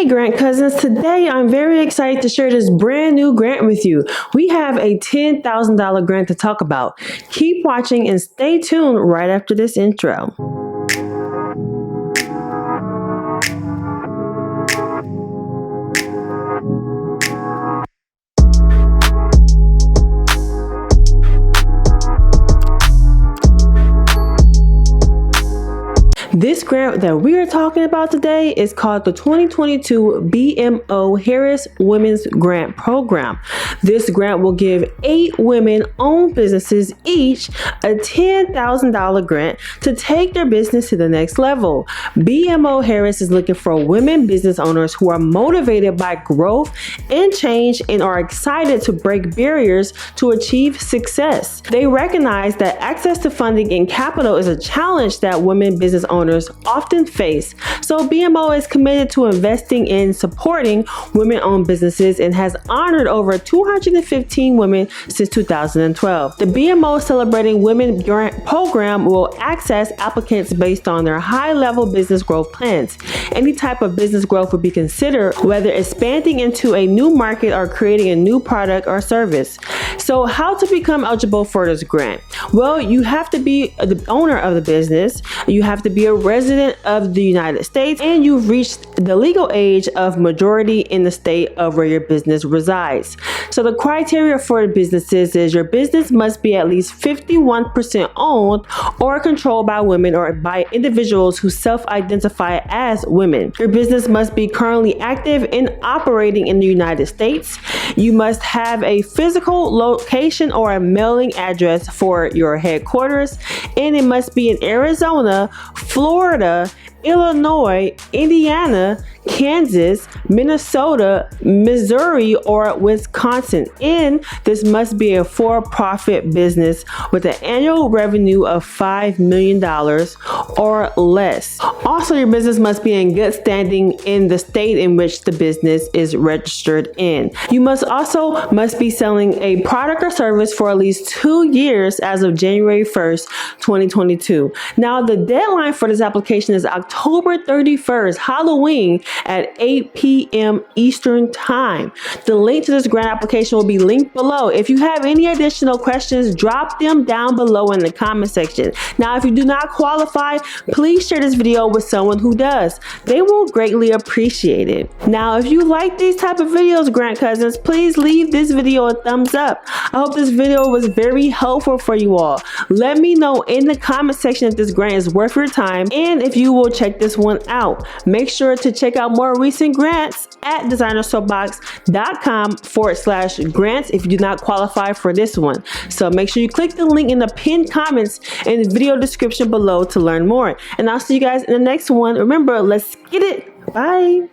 Hey Grant Cousins, today I'm very excited to share this brand new grant with you. We have a $10,000 grant to talk about. Keep watching and stay tuned right after this intro. This grant that we are talking about today is called the 2022 BMO Harris Women's Grant Program. This grant will give 8 women-owned businesses each a $10,000 grant to take their business to the next level. BMO Harris is looking for women business owners who are motivated by growth and change and are excited to break barriers to achieve success. They recognize that access to funding and capital is a challenge that women business owners often face. So BMO is committed to investing in supporting women-owned businesses and has honored over 215 women since 2012. The BMO Celebrating Women Grant Program will access applicants based on their high-level business growth plans. Any type of business growth would be considered, whether expanding into a new market or creating a new product or service. So how to become eligible for this grant? Well, you have to be the owner of the business, you have to be a resident of the United States, and you've reached the legal age of majority in the state of where your business resides. So the criteria for businesses is your business must be at least 51% owned or controlled by women or by individuals who self-identify as women. Your business must be currently active and operating in the United States. You must have a physical location or a mailing address for your headquarters, and it must be in Arizona, Florida, Illinois, Indiana, Kansas, Minnesota, Missouri, or Wisconsin. And this must be a for-profit business with an annual revenue of $5 million or less. Also, your business must be in good standing in the state in which the business is registered in. You must be selling a product or service for at least 2 years as of January 1st, 2022. Now, the deadline for this application is October 31st, Halloween, at 8 p.m. Eastern Time. The link to this grant application will be linked below. If you have any additional questions, drop them down below in the comment section. Now, if you do not qualify, please share this video with someone who does. They will greatly appreciate it. Now, if you like these type of videos, Grant Cousins, please leave this video a thumbs up. I hope this video was very helpful for you all. Let me know in the comment section if this grant is worth your time and if you will check this one out. Make sure to check out more recent grants at designersoapbox.com/grants if you do not qualify for this one. So make sure you click the link in the pinned comments in the video description below to learn more. And I'll see you guys in the next one. Remember, let's get it. Bye.